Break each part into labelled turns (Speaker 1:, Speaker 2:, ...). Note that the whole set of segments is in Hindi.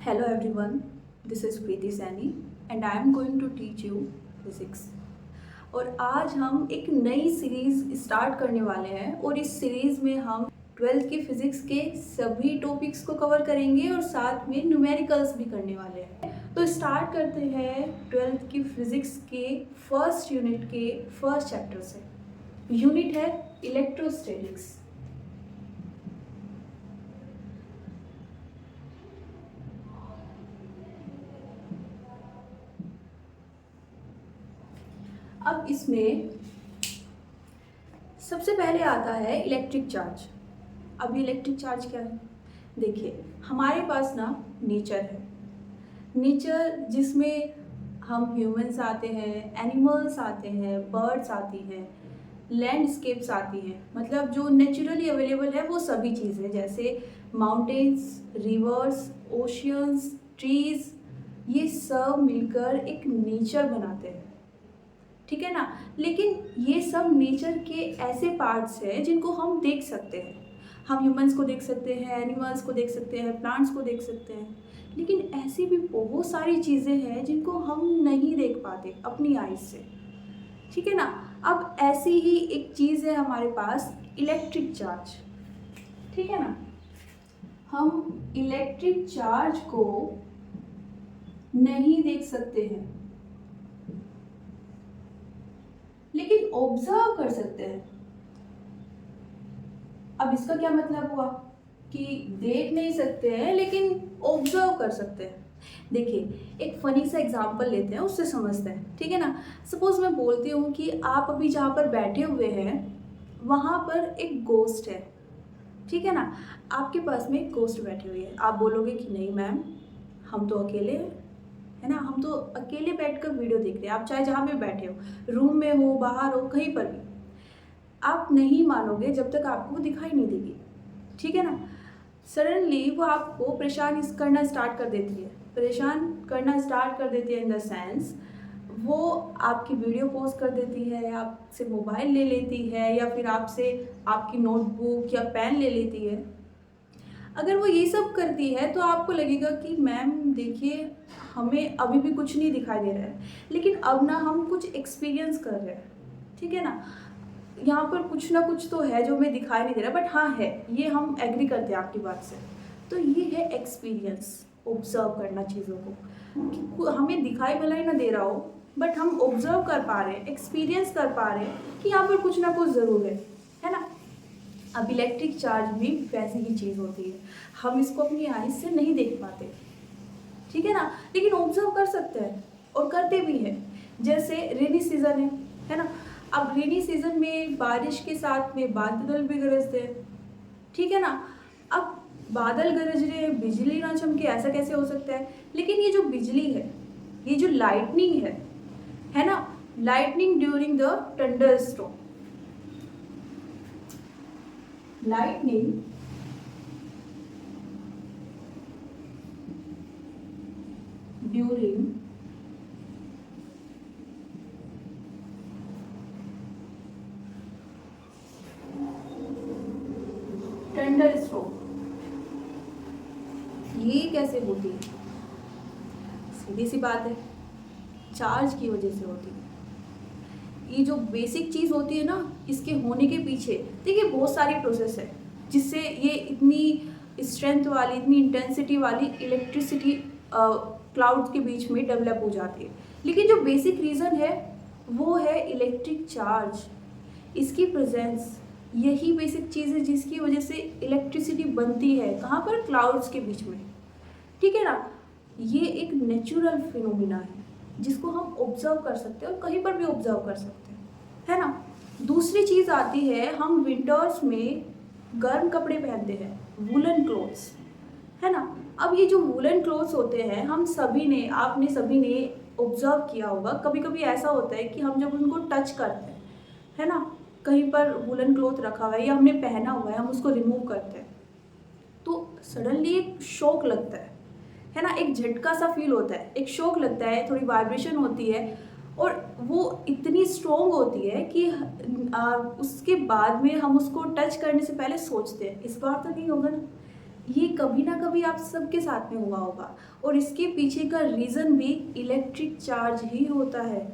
Speaker 1: Hello everyone, this is Preeti Saini and I am going to teach you physics। और आज हम एक नई सीरीज़ स्टार्ट करने वाले हैं और इस सीरीज़ में हम 12th की फिज़िक्स के सभी टॉपिक्स को कवर करेंगे और साथ में न्यूमेरिकल्स भी करने वाले हैं। तो स्टार्ट करते हैं 12th की फिज़िक्स के फर्स्ट यूनिट के फर्स्ट चैप्टर से। यूनिट है इलेक्ट्रोस्टैटिक्स। अब इसमें सबसे पहले आता है इलेक्ट्रिक चार्ज। अब इलेक्ट्रिक चार्ज क्या है? देखिए, हमारे पास ना नेचर है, नेचर जिसमें हम ह्यूमंस आते हैं, एनिमल्स आते हैं, बर्ड्स आती हैं, लैंडस्केप्स आती हैं। मतलब जो नेचुरली अवेलेबल है वो सभी चीज़ें, जैसे माउंटेन्स, रिवर्स, ओशियंस, ट्रीज़, ये सब मिलकर एक नेचर बनाते हैं, ठीक है ना। लेकिन ये सब नेचर के ऐसे पार्ट्स हैं जिनको हम देख सकते हैं। हम ह्यूमंस को देख सकते हैं, एनिमल्स को देख सकते हैं, प्लांट्स को देख सकते हैं, लेकिन ऐसी भी बहुत सारी चीज़ें हैं जिनको हम नहीं देख पाते अपनी आइज से, ठीक है ना। अब ऐसी ही एक चीज़ है हमारे पास, इलेक्ट्रिक चार्ज, ठीक है ना। हम इलेक्ट्रिक चार्ज को नहीं देख सकते हैं लेकिन ऑब्जर्व कर सकते हैं। अब इसका क्या मतलब हुआ कि देख नहीं सकते हैं लेकिन ऑब्जर्व कर सकते हैं। देखिए, एक फनी सा एग्जांपल लेते हैं, उससे समझते हैं, ठीक है ना। सपोज मैं बोलती हूँ कि आप अभी जहाँ पर बैठे हुए हैं वहाँ पर एक गोस्ट है, ठीक है ना। आपके पास में एक गोस्ट बैठी हुई है। आप बोलोगे कि नहीं मैम, हम तो अकेले हैं, है ना, हम तो अकेले बैठकर वीडियो देख रहे हैं। आप चाहे जहाँ पे बैठे हो, रूम में हो, बाहर हो, कहीं पर भी, आप नहीं मानोगे जब तक आपको वो दिखाई नहीं देगी, ठीक है ना। सडनली वो आपको परेशान करना स्टार्ट कर देती है, इन द सेंस वो आपकी वीडियो पोस्ट कर देती है, आपसे मोबाइल ले लेती है, या फिर आपसे आपकी नोटबुक या पेन ले लेती है। अगर वो ये सब करती है तो आपको लगेगा कि मैम देखिए, हमें अभी भी कुछ नहीं दिखाई दे रहा है, लेकिन अब ना हम कुछ एक्सपीरियंस कर रहे हैं, ठीक है ना। यहाँ पर कुछ ना कुछ तो है जो हमें दिखाई नहीं दे रहा, बट हाँ है, ये हम एग्री करते हैं आपकी बात से। तो ये है एक्सपीरियंस, ऑब्जर्व करना चीज़ों को। हमें दिखाई भला ही ना दे रहा हो, बट हम ऑब्जर्व कर पा रहे हैं, एक्सपीरियंस कर पा रहे हैं कि यहाँ पर कुछ ना कुछ ज़रूर है ना। अब इलेक्ट्रिक चार्ज भी वैसी ही चीज़ होती है, हम इसको अपनी आइज से नहीं देख पाते, ठीक है ना, लेकिन ऑब्जर्व कर सकते हैं और करते भी हैं। जैसे रेनी सीजन है ना। अब रेनी सीजन में बारिश के साथ में बादल भी गरजते हैं, ठीक है ना। अब बादल गरज रहे हैं, बिजली ना चमके, ऐसा कैसे हो सकता है? लेकिन ये जो बिजली है, ये जो लाइटनिंग है ना, lightning during the thunder storm, lightning during thunderstorm, ये कैसे होती है? सीधी सी बात है, चार्ज की वजह से होती है। ये जो बेसिक चीज़ होती है ना, इसके होने के पीछे देखिए बहुत सारी प्रोसेस है जिससे ये इतनी स्ट्रेंथ वाली, इतनी इंटेंसिटी वाली इलेक्ट्रिसिटी क्लाउड्स के बीच में डेवलप हो जाती है। लेकिन जो बेसिक रीज़न है वो है इलेक्ट्रिक चार्ज, इसकी प्रेजेंस। यही बेसिक चीज़ है जिसकी वजह से इलेक्ट्रिसिटी बनती है। कहाँ पर? क्लाउड्स के बीच में, ठीक है ना। ये एक नेचुरल फिनोमिना है जिसको हम ऑब्जर्व कर सकते हैं और कहीं पर भी ऑब्जर्व कर सकते हैं, है ना। दूसरी चीज़ आती है, हम विंटर्स में गर्म कपड़े पहनते हैं, वूलन क्लोथ्स, है ना। अब ये जो वूलन क्लोथ्स होते हैं, हम सभी ने, आपने सभी ने ऑब्जर्व किया होगा, कभी कभी ऐसा होता है कि हम जब उनको टच करते हैं, है ना, कहीं पर वूलन क्लोथ रखा हुआ है या हमने पहना हुआ है, हम उसको रिमूव करते हैं तो सडनली एक शॉक लगता है ना, एक झटका सा फील होता है, एक शॉक लगता है, थोड़ी वाइब्रेशन होती है और वो इतनी स्ट्रॉन्ग होती है कि उसके बाद में हम उसको टच करने से पहले सोचते हैं इस बार तो नहीं होगा ना, ये कभी ना कभी आप सबके साथ में हुआ होगा, और इसके पीछे का रीज़न भी इलेक्ट्रिक चार्ज ही होता है।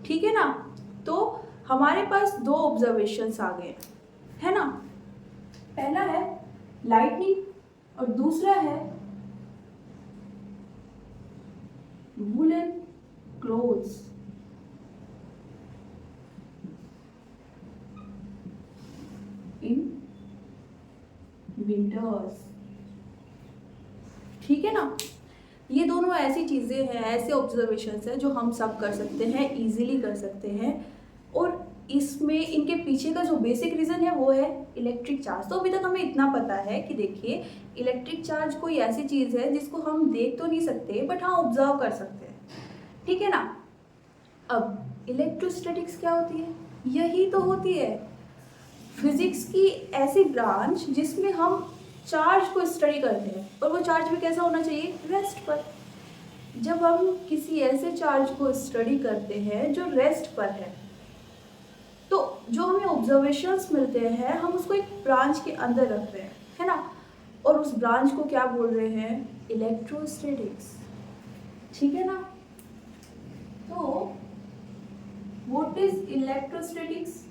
Speaker 1: ठीक है ना? तो हमारे पास दो ऑब्जर्वेशंस आ गए है ना। पहला है लाइटनिंग और दूसरा है वूलन क्लोथ्स इन विंटर्स। ठीक है ना। ये दोनों ऐसी चीज़ें हैं, ऐसे ऑब्जर्वेशंस हैं जो हम सब कर सकते हैं, इजीली कर सकते हैं, और इसमें इनके पीछे का जो बेसिक रीज़न है वो है इलेक्ट्रिक चार्ज। तो अभी तक हमें इतना पता है कि देखिए, इलेक्ट्रिक चार्ज कोई ऐसी चीज़ है जिसको हम देख तो नहीं सकते, बट हाँ ऑब्जर्व कर सकते हैं। ठीक है ना। अब इलेक्ट्रोस्टैटिक्स क्या होती है? यही तो होती है फिजिक्स की ऐसी ब्रांच जिसमें हम चार्ज को स्टडी करते हैं, और वो चार्ज भी कैसा होना चाहिए? रेस्ट पर। जब हम किसी ऐसे चार्ज को स्टडी करते हैं जो रेस्ट पर है, तो जो हमें ऑब्जर्वेशंस मिलते हैं हम उसको एक ब्रांच के अंदर रख रहे हैं, है ना, और उस ब्रांच को क्या बोल रहे हैं? इलेक्ट्रोस्टैटिक्स। ठीक है ना। तो what is electrostatics?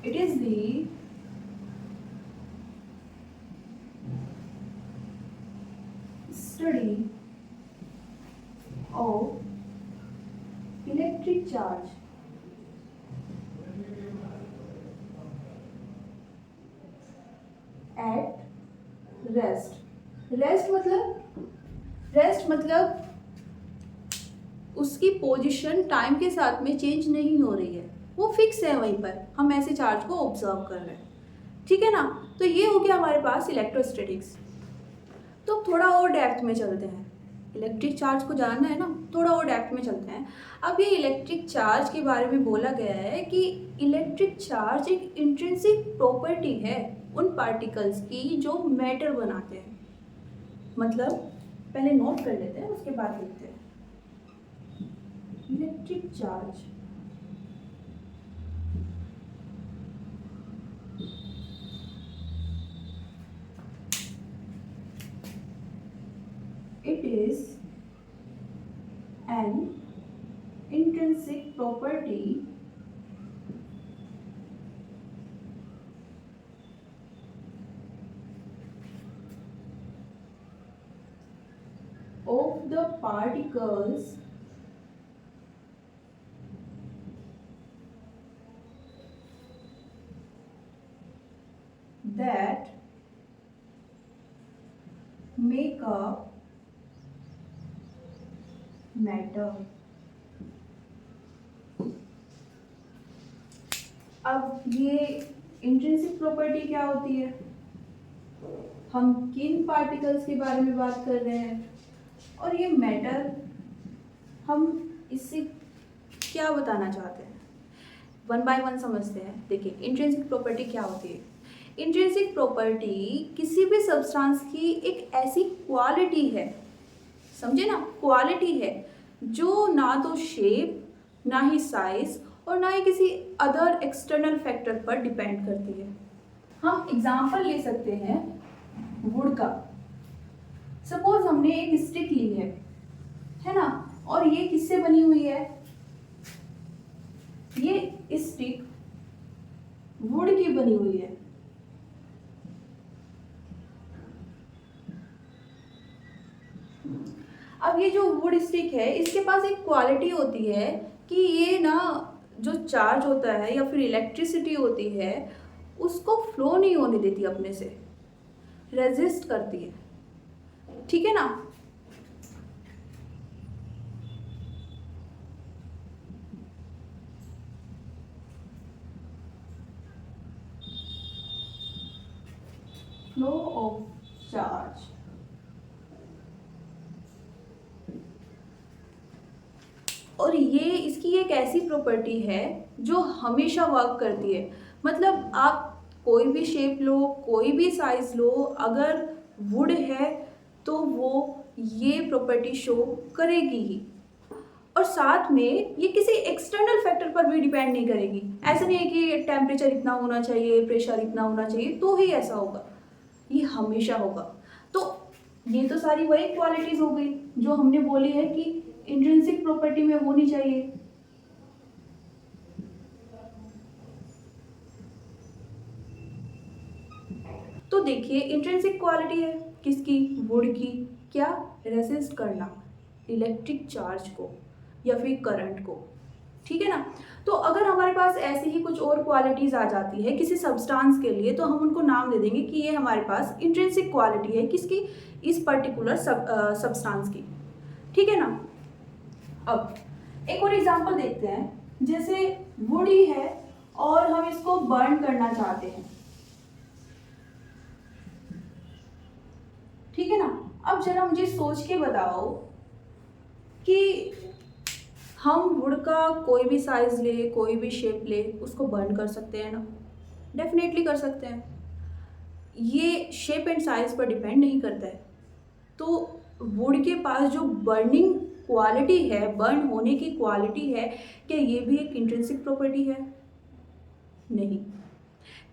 Speaker 1: It is the study of electric charge at rest. Rest मतलब उसकी पोजीशन टाइम के साथ में चेंज नहीं हो रही है, वो फिक्स है वहीं पर, हम ऐसे चार्ज को ऑब्जर्व कर रहे हैं। ठीक है ना। तो ये हो गया हमारे पास इलेक्ट्रोस्टैटिक्स। तो थोड़ा और डेप्थ में चलते हैं, इलेक्ट्रिक चार्ज को जानना है ना, थोड़ा और डेप्थ में चलते हैं। अब ये इलेक्ट्रिक चार्ज के बारे में बोला गया है कि इलेक्ट्रिक चार्ज एक इंट्रिंसिक प्रॉपर्टी है उन पार्टिकल्स की जो मैटर बनाते हैं। मतलब पहले नोट कर लेते हैं, उसके बाद लिखते हैं। Electric charge it is an intrinsic property of the particles that make up matter। अब ये इंट्रिंसिक प्रॉपर्टी क्या होती है? हम किन पार्टिकल्स के बारे में बात कर रहे हैं, और ये मैटर, हम इससे क्या बताना चाहते हैं? वन बाय वन समझते हैं। देखिए, इंट्रिंसिक प्रॉपर्टी क्या होती है? इंट्रिंसिक प्रॉपर्टी किसी भी सब्सटेंस की एक ऐसी क्वालिटी है, समझे ना, क्वालिटी है जो ना तो शेप, ना ही साइज, और ना ही किसी अदर एक्सटर्नल फैक्टर पर डिपेंड करती है। हम एग्जांपल ले सकते हैं वुड का। सपोज हमने एक स्टिक ली है ना, और ये किससे बनी हुई है? ये स्टिक वुड की बनी हुई है। अब ये जो वुड स्टिक है, इसके पास एक क्वालिटी होती है कि ये ना जो चार्ज होता है या फिर इलेक्ट्रिसिटी होती है उसको फ्लो नहीं होने देती, अपने से रेजिस्ट करती है। ठीक है ना। Flow of charge. और ये इसकी एक ऐसी प्रॉपर्टी है जो हमेशा वर्क करती है। मतलब आप कोई भी शेप लो, कोई भी साइज लो, अगर वुड है तो वो ये प्रॉपर्टी शो करेगी ही। और साथ में ये किसी एक्सटर्नल फैक्टर पर भी डिपेंड नहीं करेगी। ऐसा नहीं है कि टेम्परेचर इतना होना चाहिए, प्रेशर इतना होना चाहिए तो ही ऐसा होगा, ये हमेशा होगा। तो ये तो सारी वही क्वालिटीज हो गई जो हमने बोली है कि इंट्रिंसिक प्रॉपर्टी में होनी चाहिए। तो देखिए इंट्रिंसिक क्वालिटी है किसकी, वुड की, क्या, रेसिस्ट करना इलेक्ट्रिक चार्ज को या फिर करंट को, ठीक है ना। तो अगर हमारे पास ऐसी ही कुछ और क्वालिटीज आ जाती है किसी सब्सटेंस के लिए तो हम उनको नाम दे देंगे कि ये हमारे पास इंट्रिंसिक क्वालिटी है किसकी, इस पर्टिकुलर सब्सटेंस की, ठीक है ना। अब एक और एग्जांपल देखते हैं, जैसे वुड ही है और हम इसको बर्न करना चाहते हैं, ठीक है ना। अब जरा मुझे सोच के बताओ कि हम वुड का कोई भी साइज ले, कोई भी शेप ले, उसको बर्न कर सकते हैं ना, डेफिनेटली कर सकते हैं। ये शेप एंड साइज पर डिपेंड नहीं करता है। तो वुड के पास जो बर्निंग क्वालिटी है, बर्न होने की क्वालिटी है, क्या ये भी एक इंट्रिंसिक प्रॉपर्टी है? नहीं,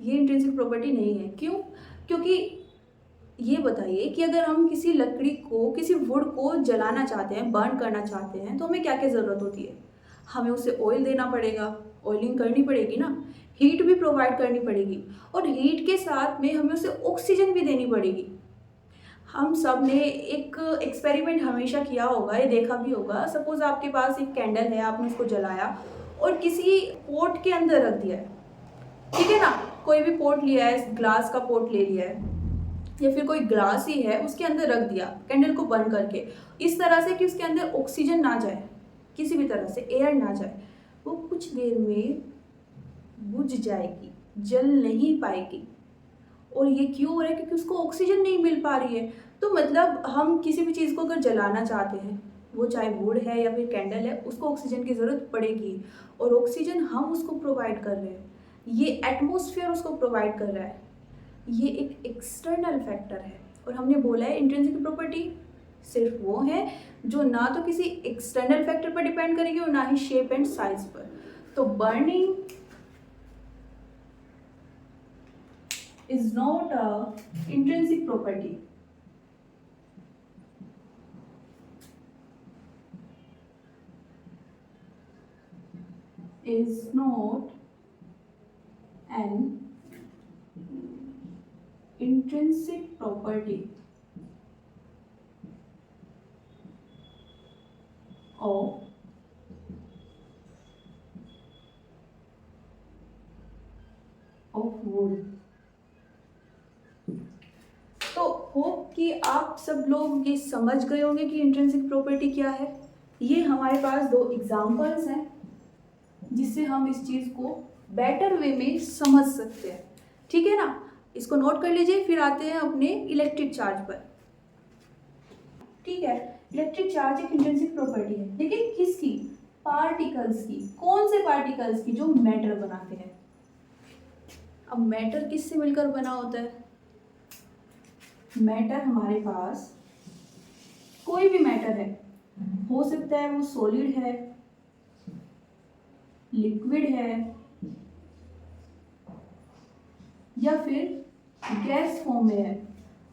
Speaker 1: ये इंट्रिंसिक प्रॉपर्टी नहीं है। क्यों? क्योंकि ये बताइए कि अगर हम किसी लकड़ी को, किसी वुड को जलाना चाहते हैं, बर्न करना चाहते हैं, तो हमें क्या क्या ज़रूरत होती है? हमें उसे ऑयल देना पड़ेगा, ऑयलिंग करनी पड़ेगी ना, हीट भी प्रोवाइड करनी पड़ेगी, और हीट के साथ में हमें उसे ऑक्सीजन भी देनी पड़ेगी। हम सब ने एक एक्सपेरिमेंट हमेशा किया होगा, ये देखा भी होगा। सपोज आपके पास एक कैंडल है, आपने उसको जलाया और किसी पॉट के अंदर रख दिया है, ठीक है ना। कोई भी पॉट लिया है, ग्लास का पॉट ले लिया है या फिर कोई ग्लास ही है, उसके अंदर रख दिया कैंडल को बर्न करके, इस तरह से कि उसके अंदर ऑक्सीजन ना जाए, किसी भी तरह से एयर ना जाए। वो कुछ देर में बुझ जाएगी, जल नहीं पाएगी। और ये क्यों हो रहा है? क्योंकि उसको ऑक्सीजन नहीं मिल पा रही है। तो मतलब हम किसी भी चीज़ को अगर जलाना चाहते हैं, वो चाहे वुड है या फिर कैंडल है, उसको ऑक्सीजन की ज़रूरत पड़ेगी, और ऑक्सीजन हम उसको प्रोवाइड कर रहे हैं, ये एटमॉस्फेयर उसको प्रोवाइड कर रहा है। ये एक एक्सटर्नल फैक्टर है। और हमने बोला है इंट्रिंसिक प्रॉपर्टी सिर्फ वो है जो ना तो किसी एक्सटर्नल फैक्टर पर डिपेंड करेगी और ना ही शेप एंड साइज पर। तो burning is not a intrinsic property. Is not an intrinsic property of wood. तो होप कि आप सब लोग ये समझ गए होंगे कि इंट्रिंसिक प्रॉपर्टी क्या है। ये हमारे पास दो एग्जांपल्स हैं जिससे हम इस चीज़ को बेटर वे में समझ सकते हैं, ठीक है ना। इसको नोट कर लीजिए, फिर आते हैं अपने इलेक्ट्रिक चार्ज पर, ठीक है। इलेक्ट्रिक चार्ज एक इंट्रिंसिक प्रॉपर्टी है, लेकिन किसकी? पार्टिकल्स की। कौन से पार्टिकल्स की? जो मैटर बनाते हैं। अब मैटर किससे मिलकर बना होता है? मैटर हमारे पास कोई भी मैटर है, हो सकता है वो सॉलिड है, लिक्विड है, या फिर गैस फॉर्म में है।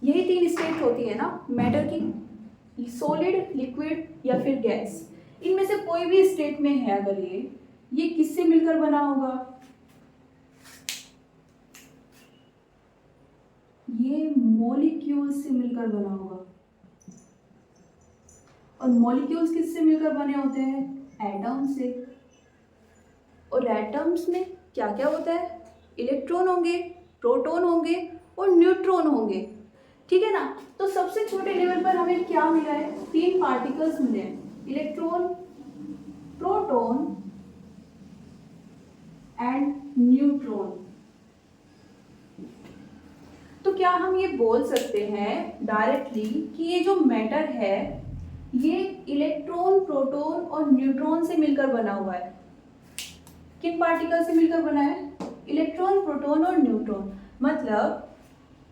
Speaker 1: यही तीन स्टेट होती है ना मैटर की, सॉलिड, लिक्विड या फिर गैस। इनमें से कोई भी स्टेट में है अगर ये किससे मिलकर बना होगा? ये मॉलिक्यूल्स से मिलकर बना होगा। और मॉलिक्यूल्स किससे मिलकर बने होते हैं? एटम से। और एटम्स में क्या क्या होता है? इलेक्ट्रॉन होंगे, प्रोटॉन होंगे और न्यूट्रॉन होंगे, ठीक है ना। तो सबसे छोटे लेवल पर हमें क्या मिला है? तीन पार्टिकल्स मिले हैं, इलेक्ट्रॉन, प्रोटॉन एंड न्यूट्रॉन। तो क्या हम ये बोल सकते हैं डायरेक्टली कि ये जो मैटर है ये इलेक्ट्रॉन, प्रोटॉन और न्यूट्रॉन से मिलकर बना हुआ है? किन पार्टिकल से मिलकर बना है? इलेक्ट्रॉन, प्रोटॉन और न्यूट्रॉन। मतलब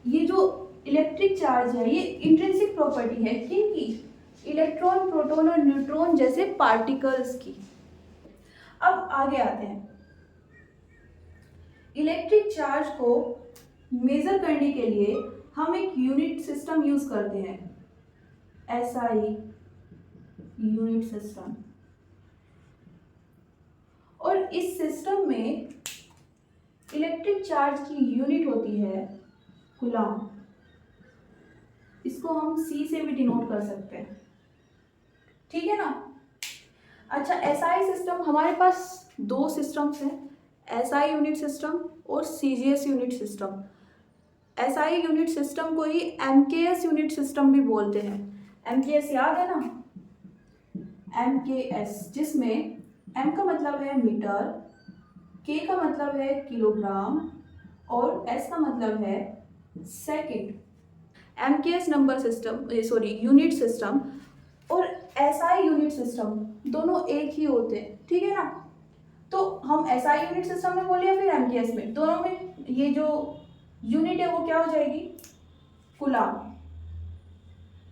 Speaker 1: ये जो इलेक्ट्रिक चार्ज है ये इंट्रिंसिक प्रॉपर्टी है किनकी? इलेक्ट्रॉन, प्रोटॉन और न्यूट्रॉन जैसे पार्टिकल्स की। अब आगे आते हैं। इलेक्ट्रिक चार्ज को मेजर करने के लिए हम एक यूनिट सिस्टम यूज करते हैं, एसआई यूनिट सिस्टम। और इस सिस्टम में इलेक्ट्रिक चार्ज की यूनिट होती है कूलम। इसको हम सी से भी डिनोट कर सकते हैं, ठीक है ना। अच्छा, एसआई सिस्टम, हमारे पास दो सिस्टम्स हैं, एसआई यूनिट सिस्टम और CGS unit system. SI unit system को ही एमकेएस यूनिट सिस्टम भी बोलते हैं। एमकेएस याद है ना, एमकेएस, जिसमें एम का मतलब है मीटर, के का मतलब है किलोग्राम और एस का मतलब है second. MKS number system, sorry unit system और एसआई यूनिट सिस्टम दोनों एक ही होते हैं, ठीक है ना। तो हम एसआई यूनिट सिस्टम में बोले या फिर एमकेएस में, दोनों में ये जो यूनिट है वो क्या हो जाएगी, कूलम।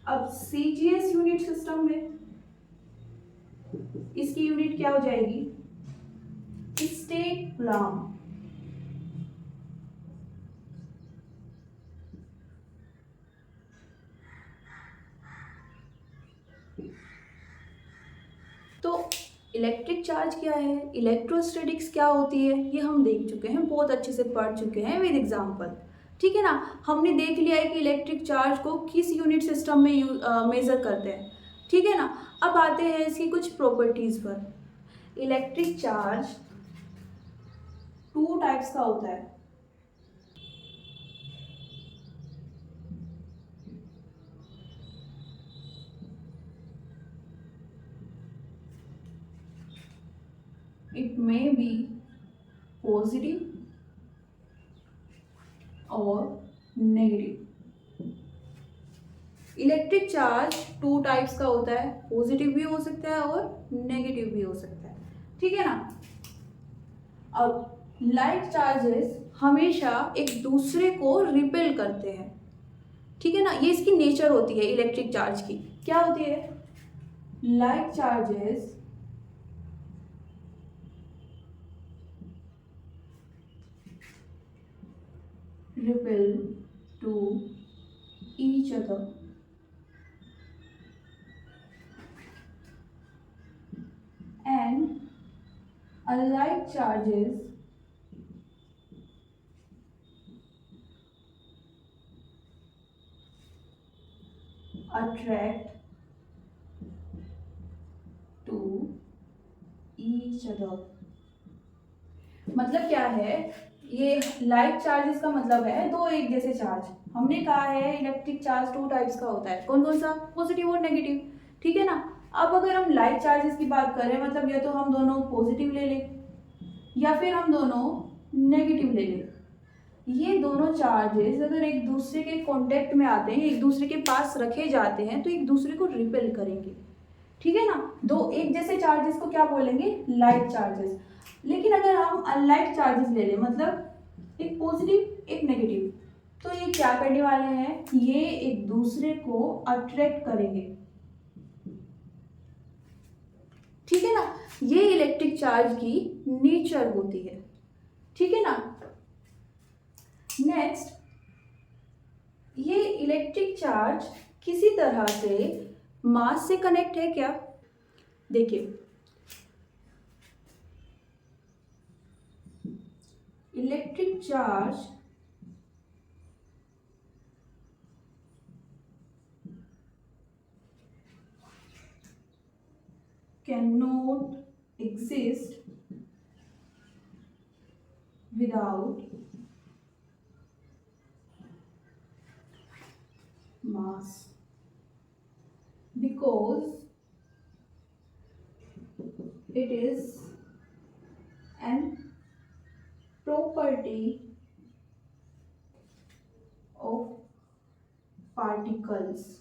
Speaker 1: अब सीजीएस यूनिट सिस्टम में इसकी यूनिट क्या हो जाएगी, स्टेट कूलम। तो इलेक्ट्रिक चार्ज क्या है, इलेक्ट्रोस्टैटिक्स क्या होती है, ये हम देख चुके हैं, बहुत अच्छे से पढ़ चुके हैं विद एग्जांपल, ठीक है ना। हमने देख लिया है कि इलेक्ट्रिक चार्ज को किस यूनिट सिस्टम में मेजर करते हैं, ठीक है ना। अब आते हैं इसकी कुछ प्रॉपर्टीज पर। इलेक्ट्रिक चार्ज टू टाइप्स का होता है। इट मे बी पॉजिटिव और negative. Electric charge two types का होता है, पॉजिटिव भी हो सकता है और नेगेटिव भी हो सकता है, ठीक है ना। अब लाइक चार्जेस हमेशा एक दूसरे को रिपेल करते हैं, ठीक है ना। ये इसकी नेचर होती है इलेक्ट्रिक चार्ज की, क्या होती है, like charges repel to each other and unlike charges attract to each other। मतलब क्या है, ये लाइक चार्जेस का मतलब है दो एक जैसे चार्ज। हमने कहा है इलेक्ट्रिक चार्ज टू टाइप्स का होता है, कौन कौन सा, पॉजिटिव और नेगेटिव, ठीक है ना। अब अगर हम लाइक चार्जेस की बात करें, मतलब या तो हम दोनों पॉजिटिव ले लें या फिर हम दोनों नेगेटिव ले लें। ये दोनों चार्जेस अगर एक दूसरे के कांटेक्ट में आते हैं, एक दूसरे के पास रखे जाते हैं, तो एक दूसरे को रिपेल करेंगे, ठीक है ना। दो एक जैसे चार्जेस को क्या बोलेंगे, लाइक चार्जेस। लेकिन अगर हम अनलाइक चार्जेस ले लें, मतलब एक पॉजिटिव एक नेगेटिव, तो ये क्या करने वाले हैं, ये एक दूसरे को अट्रैक्ट करेंगे, ठीक है ना। ये इलेक्ट्रिक चार्ज की नेचर होती है, ठीक है ना। नेक्स्ट, ये इलेक्ट्रिक चार्ज किसी तरह से मास से कनेक्ट है क्या, देखिए electric charge cannot exist without mass because it is an property of particles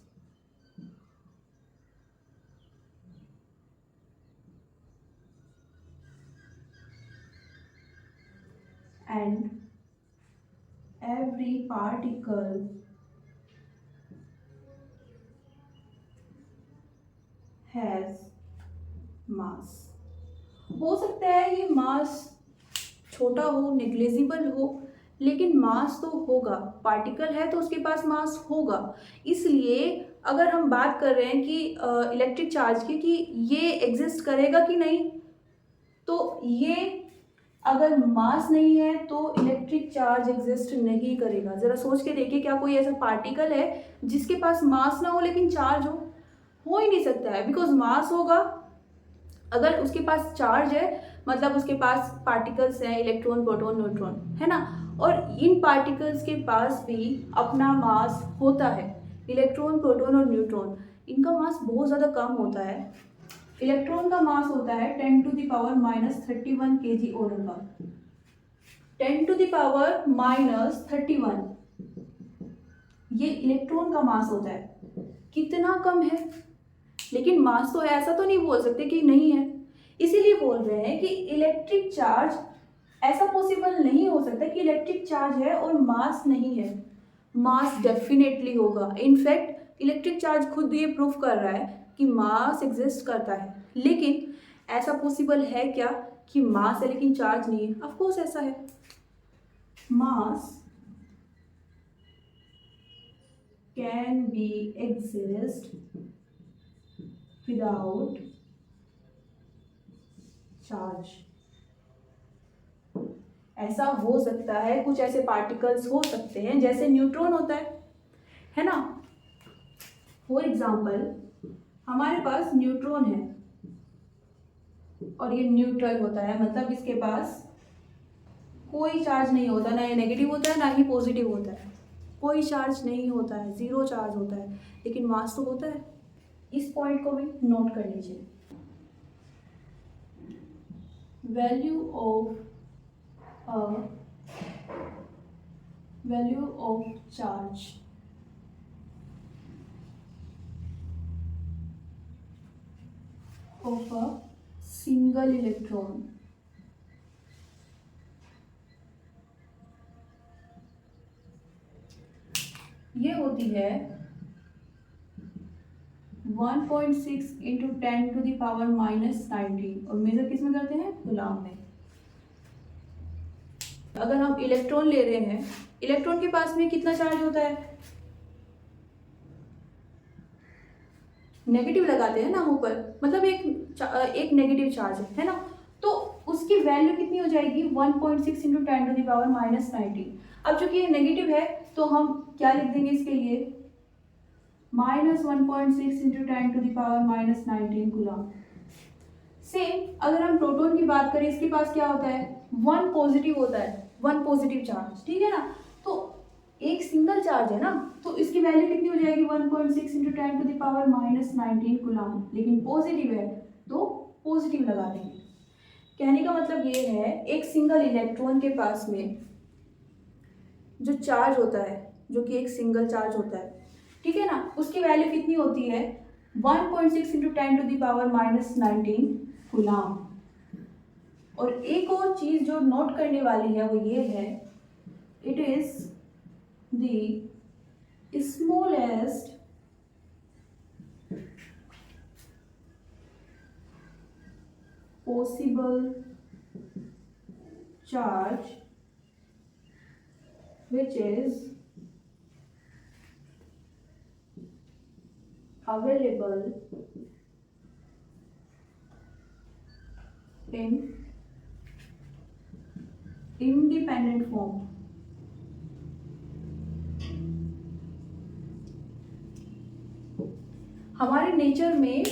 Speaker 1: and every particle has मास। हो सकता है ये मास छोटा हो, नेग्लिजिबल हो, लेकिन मास तो होगा। पार्टिकल है तो उसके पास मास होगा। इसलिए अगर हम बात कर रहे हैं कि इलेक्ट्रिक चार्ज की, कि ये एग्जिस्ट करेगा कि नहीं, तो ये अगर मास नहीं है तो इलेक्ट्रिक चार्ज एग्जिस्ट नहीं करेगा। ज़रा सोच के देखिए, क्या कोई ऐसा पार्टिकल है जिसके पास मास ना हो लेकिन चार्ज हो ही नहीं सकता है, बिकॉज मास होगा। अगर उसके पास चार्ज है मतलब उसके पास पार्टिकल्स हैं, इलेक्ट्रॉन, प्रोटॉन, न्यूट्रॉन, है ना। और इन पार्टिकल्स के पास भी अपना मास होता है। इलेक्ट्रॉन, प्रोटॉन और न्यूट्रॉन, इनका मास बहुत ज़्यादा कम होता है। इलेक्ट्रॉन का मास होता है 10⁻31 kg और का। 10⁻31 ये इलेक्ट्रॉन का मास होता है। कितना कम है, लेकिन मास तो है, ऐसा तो नहीं बोल सकते कि नहीं है। इसीलिए बोल रहे हैं कि इलेक्ट्रिक चार्ज, ऐसा पॉसिबल नहीं हो सकता कि इलेक्ट्रिक चार्ज है और मास नहीं है। मास डेफिनेटली होगा। इनफैक्ट इलेक्ट्रिक चार्ज खुद ये प्रूफ कर रहा है कि मास एग्जिस्ट करता है। लेकिन ऐसा पॉसिबल है क्या कि मास है लेकिन चार्ज नहीं है? ऑफ कोर्स ऐसा है। मास can be exist without charge. ऐसा हो सकता है, कुछ ऐसे पार्टिकल्स हो सकते हैं जैसे न्यूट्रॉन होता है ना। फॉर एग्जाम्पल हमारे पास न्यूट्रॉन है और ये न्यूट्रल होता है, मतलब इसके पास कोई चार्ज नहीं होता, ना ये नेगेटिव होता है ना ही पॉजिटिव होता है। कोई चार्ज नहीं होता है, जीरो चार्ज होता है, लेकिन मास तो होता है। इस पॉइंट को भी नोट कर लीजिए। Value of charge of a single electron ये होती है 1.6 इंटू 10⁻⁻⁹ और मेजर किस में करते हैं? कूलम्ब में। अगर हम इलेक्ट्रॉन ले रहे हैं, इलेक्ट्रॉन के पास में कितना चार्ज होता है? नेगेटिव लगाते हैं ना हम ऊपर, मतलब एक नेगेटिव चार्ज है ना। तो उसकी वैल्यू कितनी हो जाएगी? 1.6 इंटू 10⁻⁻⁹। अब चूंकि ये नेगेटिव है तो हम क्या लिख देंगे इसके लिए? -1.6 इंटू 10⁻⁻⁹ कूलम्ब। सेम अगर हम प्रोटॉन की बात करें, इसके पास क्या होता है? 1 पॉजिटिव होता है, 1 पॉजिटिव चार्ज, ठीक है ना। तो एक सिंगल चार्ज है ना, तो इसकी वैल्यू कितनी हो जाएगी? 1.6 इंटू 10⁻⁻⁹ कूलम्ब। लेकिन पॉजिटिव है तो पॉजिटिव लगा देंगे। कहने का मतलब ये है, एक सिंगल इलेक्ट्रॉन के पास में जो चार्ज होता है, जो कि एक सिंगल चार्ज होता है, ठीक है ना, उसकी वैल्यू कितनी होती है? 1.6 इंटू 10⁻⁻⁹ कूलम्ब। और एक और चीज जो नोट करने वाली है वो ये है, it is the smallest possible charge which is available in independent form। हमारे नेचर में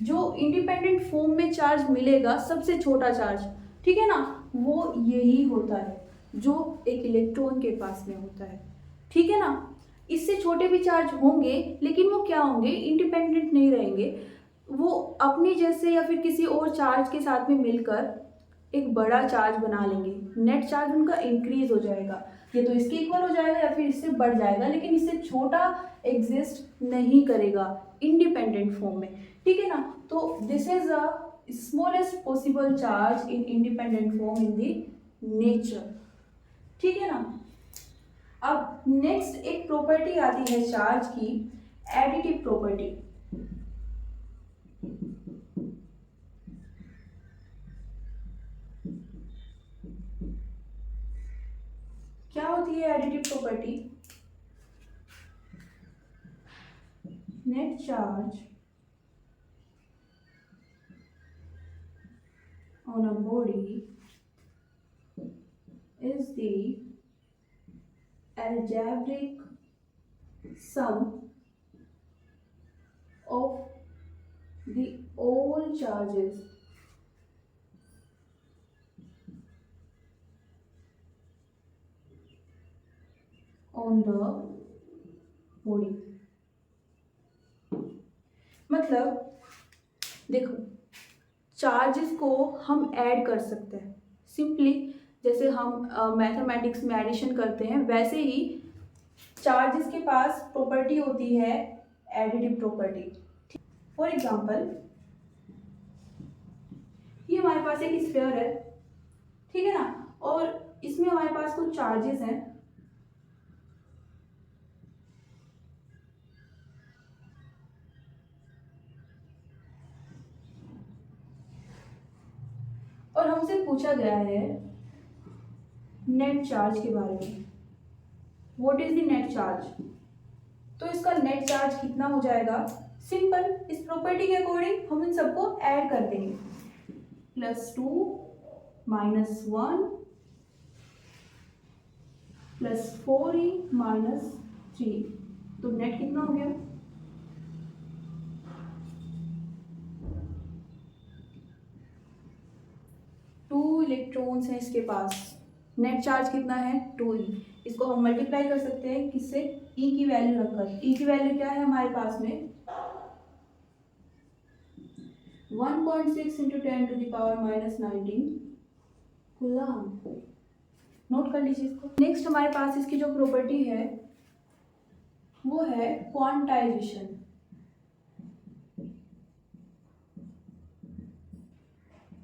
Speaker 1: जो इंडिपेंडेंट फॉर्म में चार्ज मिलेगा, सबसे छोटा चार्ज, ठीक है ना, वो यही होता है जो एक इलेक्ट्रॉन के पास में होता है, ठीक है ना। इससे छोटे भी चार्ज होंगे लेकिन वो क्या होंगे? इंडिपेंडेंट नहीं रहेंगे। वो अपनी जैसे या फिर किसी और चार्ज के साथ में मिलकर एक बड़ा चार्ज बना लेंगे। नेट चार्ज उनका इंक्रीज हो जाएगा, ये तो इसके इक्वल हो जाएगा या फिर इससे बढ़ जाएगा, लेकिन इससे छोटा एग्जिस्ट नहीं करेगा इंडिपेंडेंट फॉर्म में, ठीक है ना। तो this is a smallest possible charge in independent form in the nature, ठीक है ना। अब नेक्स्ट एक प्रॉपर्टी आती है चार्ज की, एडिटिव प्रॉपर्टी। है additive property, net charge on a body is the algebraic sum of the all charges on the body। मतलब देखो, चार्जेस को हम ऐड कर सकते हैं सिंपली, जैसे हम मैथमेटिक्स में एडिशन करते हैं वैसे ही चार्जेस के पास प्रॉपर्टी होती है एडिटिव प्रॉपर्टी। फॉर एग्जांपल, ये हमारे पास एक स्फीयर है, ठीक है ना, और इसमें हमारे पास कुछ चार्जेस हैं, और हमसे पूछा गया है नेट चार्ज के बारे में, what is the net charge. तो इसका नेट चार्ज कितना हो जाएगा, सिंपल, इस प्रॉपर्टी के अकॉर्डिंग हम इन सबको ऐड कर देंगे, +2 -1 +4e -3, तो नेट कितना हो गया, 2 इलेक्ट्रॉन्स हैं इसके पास, नेट चार्ज कितना है 2e। इसको हम मल्टीप्लाई कर सकते हैं किससे, e की वैल्यू रखकर। e की वैल्यू क्या है हमारे पास में, 1.6 × 10⁻⁻19 कूलम। नोट कर लीजिए इसको। नेक्स्ट हमारे पास इसकी जो प्रॉपर्टी है वो है क्वांटाइजेशन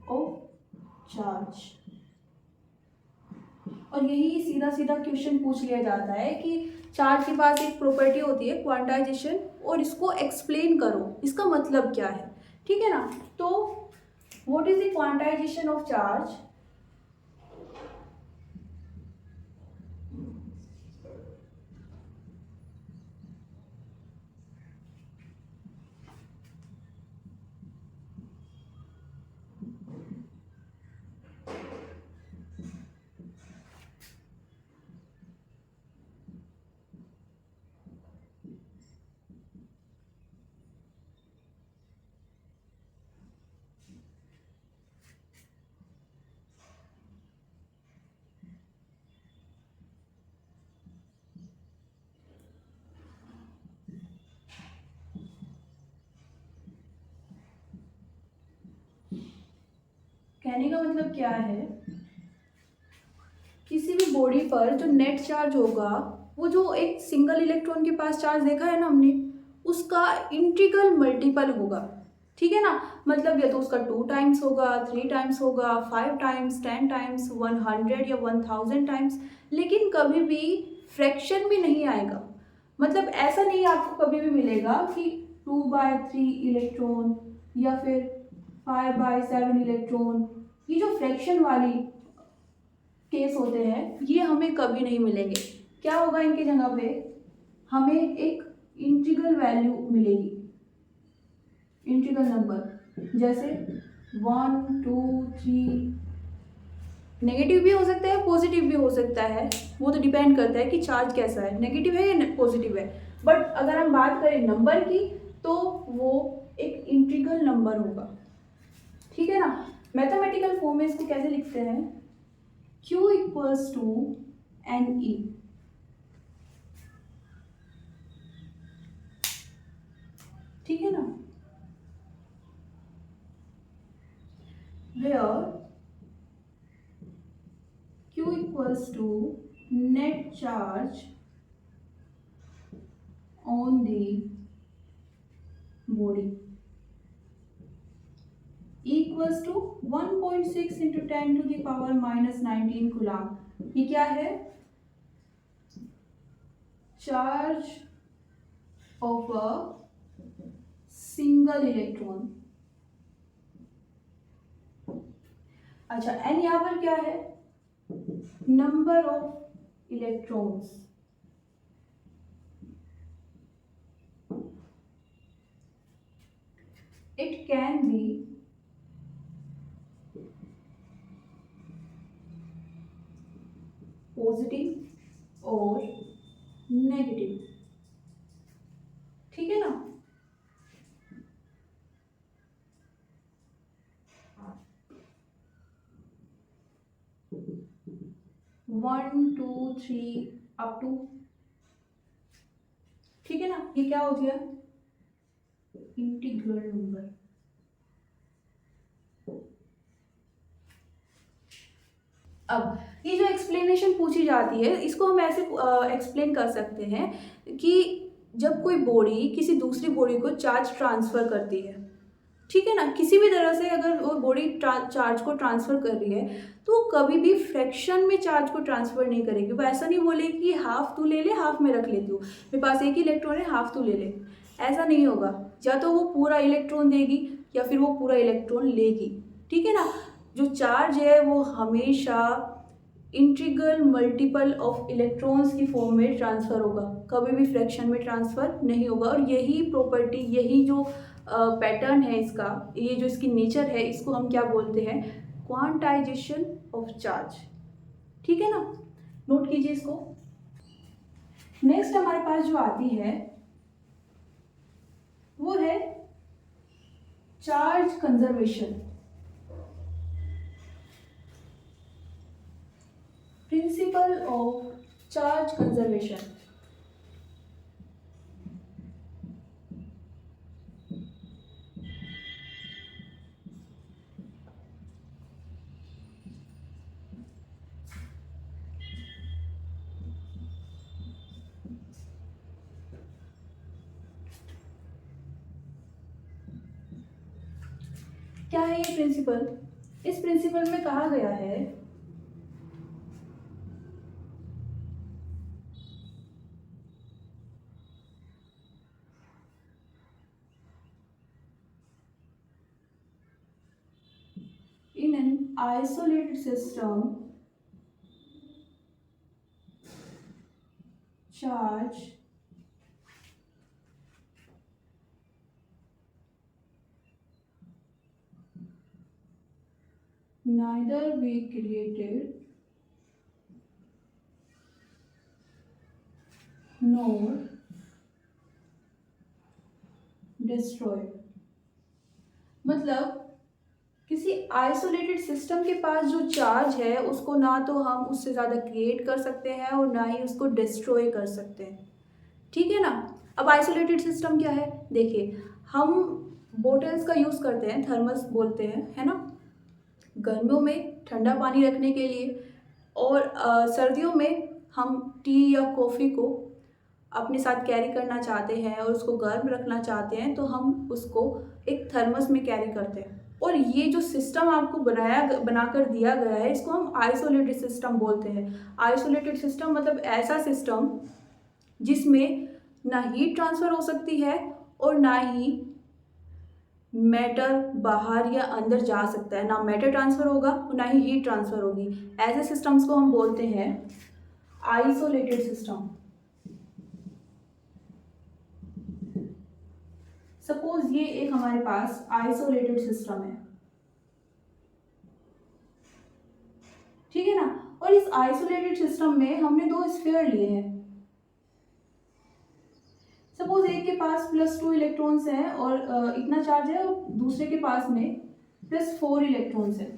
Speaker 1: ऑफ चार्ज, और यही सीधा सीधा क्वेश्चन पूछ लिया जाता है कि चार्ज के पास एक प्रॉपर्टी होती है क्वांटाइजेशन, और इसको एक्सप्लेन करो, इसका मतलब क्या है, ठीक है ना। तो what is the quantization of charge, कहने का मतलब क्या है, किसी भी बॉडी पर जो नेट चार्ज होगा वो जो एक सिंगल इलेक्ट्रॉन के पास चार्ज देखा है ना हमने, उसका इंटीग्रल मल्टीपल होगा, ठीक है ना। मतलब या तो उसका 2 टाइम्स होगा, 3 टाइम्स होगा, 5 टाइम्स, 10 टाइम्स, 100 या 1000 टाइम्स, लेकिन कभी भी फ्रैक्शन में नहीं आएगा। मतलब ऐसा नहीं आपको कभी भी मिलेगा कि 2/3 इलेक्ट्रॉन या फिर 5/7 इलेक्ट्रॉन, ये जो फ्रैक्शन वाली केस होते हैं ये हमें कभी नहीं मिलेंगे। क्या होगा इनकी जगह पे, हमें एक इंटीग्रल वैल्यू मिलेगी, इंटीग्रल नंबर, जैसे 1 2 3, नेगेटिव भी हो सकता है पॉजिटिव भी हो सकता है, वो तो डिपेंड करता है कि चार्ज कैसा है, नेगेटिव है या पॉजिटिव है। बट अगर हम बात करें नंबर की तो वो एक इंटीग्रल नंबर होगा, ठीक है ना। मैथमेटिकल फॉर्म में इसको कैसे लिखते हैं, Q = NE, ठीक है ना, where Q = net charge on the body equals to 1.6 × 10⁻⁻19 coulomb. ये क्या है, charge of a single electron. अच्छा, एन यहाँ पर क्या है, number of electrons. It can be positive और नेगेटिव, ठीक है ना। One two three up to, ठीक है ना। ये क्या हो गया, इंटीग्रल नंबर। अब ये जो एक्सप्लेनेशन पूछी जाती है इसको हम ऐसे एक्सप्लेन कर सकते हैं कि जब कोई बॉडी किसी दूसरी बॉडी को चार्ज ट्रांसफर करती है, ठीक है ना, किसी भी तरह से अगर वो बॉडी चार्ज को ट्रांसफर कर रही है तो कभी भी फ्रैक्शन में चार्ज को ट्रांसफर नहीं करेगी। वो ऐसा नहीं बोलेगी कि हाफ तू ले ले हाफ मैं रख लेती हूँ, मेरे पास एक ही इलेक्ट्रॉन है हाफ तू ले ले, ऐसा नहीं होगा। या तो वो पूरा इलेक्ट्रॉन देगी या फिर वो पूरा इलेक्ट्रॉन लेगी, ठीक है ना। जो चार्ज है वो हमेशा इंटीग्रल मल्टीपल ऑफ इलेक्ट्रॉन्स की फॉर्म में ट्रांसफ़र होगा, कभी भी फ्रैक्शन में ट्रांसफ़र नहीं होगा। और यही प्रॉपर्टी, यही जो पैटर्न है इसका, ये जो इसकी नेचर है, इसको हम क्या बोलते हैं, क्वांटाइजेशन ऑफ चार्ज, ठीक है ना। नोट कीजिए इसको। नेक्स्ट हमारे पास जो आती है वो है charge conservation, principle of charge conservation. क्या है ये प्रिंसिपल? इस प्रिंसिपल में कहा गया है in an isolated system charge neither be created nor destroyed। मतलब किसी आइसोलेटेड सिस्टम के पास जो चार्ज है उसको ना तो हम उससे ज़्यादा क्रिएट कर सकते हैं और ना ही उसको डिस्ट्रॉय कर सकते हैं, ठीक है ना। अब आइसोलेटेड सिस्टम क्या है, देखिए हम बोटल्स का यूज़ करते हैं, थर्मस बोलते हैं, है ना, गर्मियों में ठंडा पानी रखने के लिए, और सर्दियों में हम टी या कॉफ़ी को अपने साथ कैरी करना चाहते हैं और उसको गर्म रखना चाहते हैं तो हम उसको एक थर्मस में कैरी करते हैं। और ये जो सिस्टम आपको बनाकर दिया गया है इसको हम आइसोलेटेड सिस्टम बोलते हैं। आइसोलेटेड सिस्टम मतलब ऐसा सिस्टम जिसमें ना हीट ट्रांसफ़र हो सकती है और ना ही मैटर बाहर या अंदर जा सकता है, ना मैटर ट्रांसफ़र होगा और ना ही हीट ट्रांसफ़र होगी। ऐसे सिस्टम्स को हम बोलते हैं आइसोलेटेड सिस्टम। सपोज ये एक हमारे पास आइसोलेटेड सिस्टम है, ठीक है ना, और इस आइसोलेटेड सिस्टम में हमने दो स्फीयर लिए हैं। सपोज एक के पास +2 इलेक्ट्रॉन्स हैं और इतना चार्ज है और दूसरे के पास में +4 इलेक्ट्रॉन्स हैं,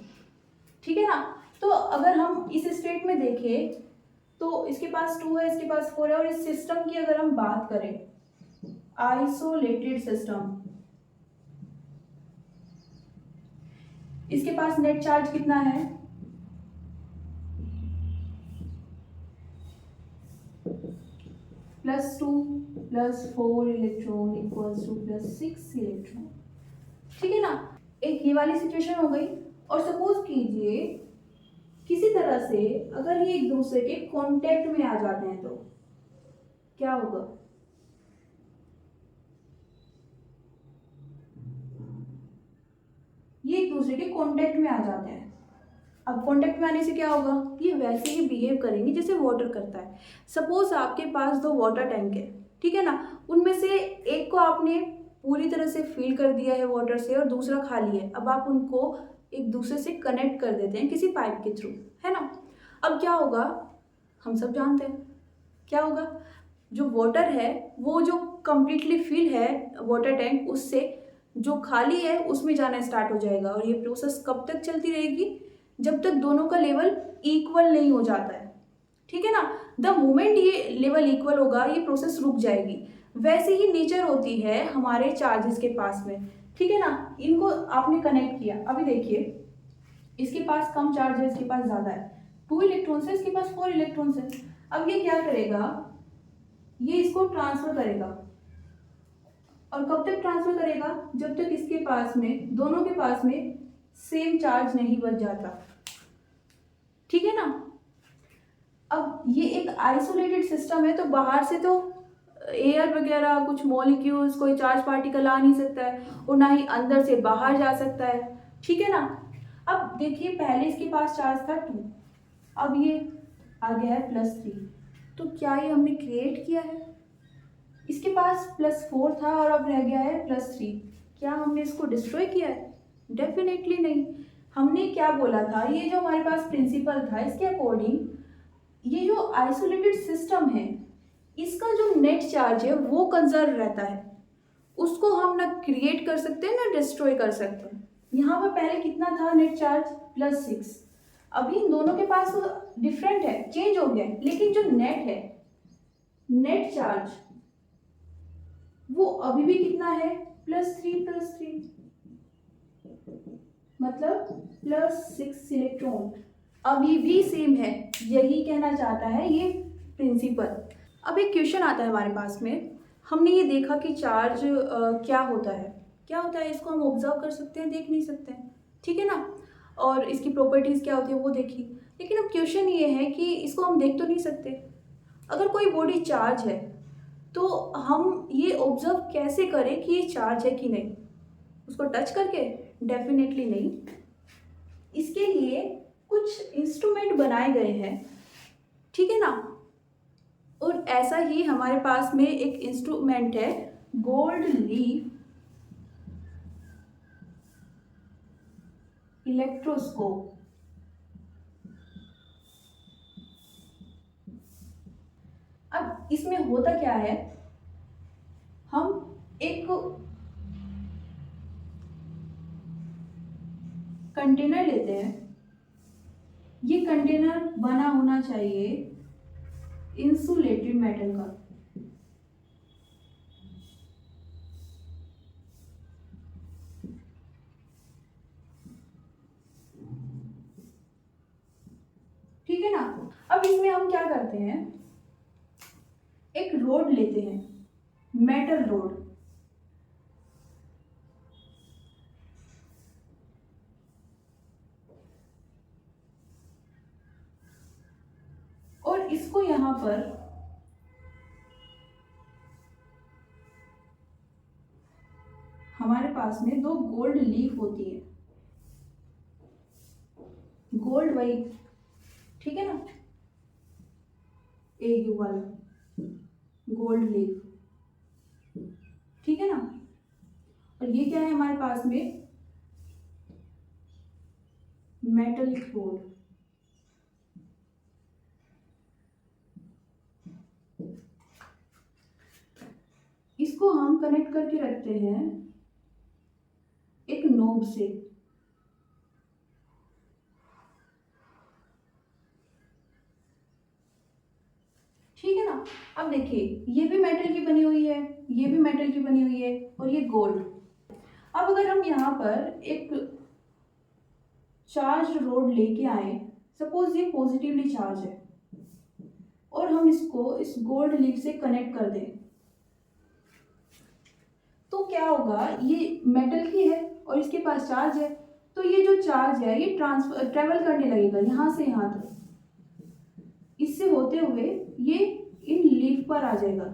Speaker 1: ठीक है ना। तो अगर हम इस स्टेट में देखें तो इसके पास 2 है, इसके पास 4 है, और इस सिस्टम की अगर हम बात करें आइसोलेटेड सिस्टम, इसके पास नेट चार्ज कितना है, +2 +4 इलेक्ट्रॉन इक्वल्स टू +6 इलेक्ट्रॉन, ठीक है ना। एक ये वाली सिचुएशन हो गई। और सपोज कीजिए किसी तरह से अगर ये एक दूसरे के कांटेक्ट में आ जाते हैं तो क्या होगा, ये एक दूसरे के कांटेक्ट में आ जाते हैं अब कांटेक्ट में आने से क्या होगा, ये वैसे ही बिहेव करेंगे जैसे वाटर करता है। सपोज आपके पास दो वाटर टैंक है, ठीक है ना, उनमें से एक को आपने पूरी तरह से फिल कर दिया है वाटर से और दूसरा खाली है। अब आप उनको एक दूसरे से कनेक्ट कर देते हैं किसी पाइप के थ्रू, है ना। अब क्या होगा, हम सब जानते हैं क्या होगा, जो वाटर है वो जो कंप्लीटली फिल है वाटर टैंक, उससे जो खाली है उसमें जाना स्टार्ट हो जाएगा। और ये प्रोसेस कब तक चलती रहेगी, जब तक दोनों का लेवल इक्वल नहीं हो जाता है, ठीक है ना। द मोमेंट ये लेवल इक्वल होगा ये प्रोसेस रुक जाएगी। वैसे ही नेचर होती है हमारे चार्जेस के पास में, ठीक है ना। इनको आपने कनेक्ट किया, अभी देखिए इसके पास कम चार्ज है, इसके पास ज़्यादा है, 2 इलेक्ट्रॉन्स है, इसके पास 4 इलेक्ट्रॉन्स है। अब ये क्या करेगा, ये इसको ट्रांसफर करेगा। और कब तक ट्रांसफर करेगा, जब तक इसके पास में, दोनों के पास में सेम चार्ज नहीं बच जाता, ठीक है ना। अब ये एक आइसोलेटेड सिस्टम है, तो बाहर से तो एयर वगैरह कुछ मॉलिक्यूल्स कोई चार्ज पार्टिकल आ नहीं सकता है, और ना ही अंदर से बाहर जा सकता है, ठीक है ना। अब देखिए पहले इसके पास चार्ज था 2, अब ये आ गया है +3, तो क्या ये हमने क्रिएट किया है। इसके पास +4 था और अब रह गया है +3, क्या हमने इसको डिस्ट्रॉय किया है, डेफिनेटली नहीं। हमने क्या बोला था, ये जो हमारे पास प्रिंसिपल था इसके अकॉर्डिंग ये जो आइसोलेटेड सिस्टम है इसका जो नेट चार्ज है वो कंजर्व रहता है, उसको हम ना क्रिएट कर सकते हैं ना डिस्ट्रॉय कर सकते हैं। यहाँ पर पहले कितना था नेट चार्ज, +6, अभी इन दोनों के पास डिफरेंट है, चेंज हो गया है, लेकिन जो नेट है, नेट चार्ज वो अभी भी कितना है, +3 मतलब +6 इलेक्ट्रॉन अभी भी सेम है, यही कहना चाहता है ये प्रिंसिपल। अब एक क्वेश्चन आता है हमारे पास में, हमने ये देखा कि चार्ज क्या होता है, इसको हम ऑब्जर्व कर सकते हैं, देख नहीं सकते हैं, ठीक है ना। और इसकी प्रॉपर्टीज़ क्या होती है वो देखी, लेकिन अब क्वेश्चन ये है कि इसको हम देख तो नहीं सकते। अगर कोई बॉडी चार्ज है तो हम ये ऑब्जर्व कैसे करें कि ये चार्ज है कि नहीं, उसको टच करके, डेफिनेटली नहीं। इसके लिए कुछ इंस्ट्रूमेंट बनाए गए हैं, ठीक है ना। और ऐसा ही हमारे पास में एक इंस्ट्रूमेंट है गोल्ड लीफ इलेक्ट्रोस्कोप। अब इसमें होता क्या है, हम एक कंटेनर लेते हैं, ये कंटेनर बना होना चाहिए इंसुलेटेड मेटल का, ठीक है ना। अब इसमें हम क्या करते हैं, एक रोड लेते हैं, मेटल रोड, और इसको यहां पर हमारे पास में 2 गोल्ड लीफ होती है, गोल्ड वही, ठीक है ना, AU वाला गोल्ड लीफ, ठीक है ना। और ये क्या है हमारे पास में, मेटल रोड। इसको हम कनेक्ट करके रखते हैं एक नोब से, ठीक है ना। अब देखिए ये भी मेटल की बनी हुई है, ये भी मेटल की बनी हुई है, और ये गोल्ड। अब अगर हम यहाँ पर एक चार्ज रोड लेके आए, सपोज ये पॉजिटिवली चार्ज है, और हम इसको इस गोल्ड लीफ से कनेक्ट कर दें, तो क्या होगा, ये मेटल की है और इसके पास चार्ज है, तो ये जो चार्ज है ये ट्रेवल करने लगेगा यहाँ से यहाँ तक, इससे होते हुए ये इन लीफ पर आ जाएगा,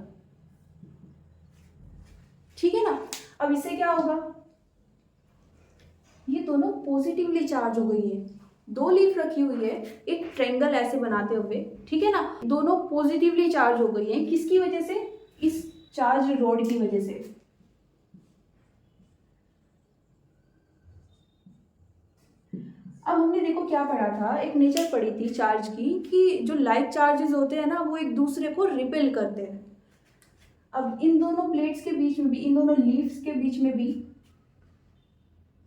Speaker 1: ठीक है ना। अब इससे क्या होगा, ये दोनों पॉजिटिवली चार्ज हो गई है, दो लीफ रखी हुई है एक ट्रायंगल ऐसे बनाते हुए, ठीक है ना। दोनों पॉजिटिवली चार्ज हो गई हैं, किसकी वजह से? इस चार्ज रॉड की वजह से। अब हमने देखो क्या पढ़ा था, एक नेचर पढ़ी थी चार्ज की, कि जो लाइक चार्जेस होते हैं ना वो एक दूसरे को रिपेल करते हैं। अब इन दोनों प्लेट्स के बीच में भी, इन दोनों लीव्स के बीच में भी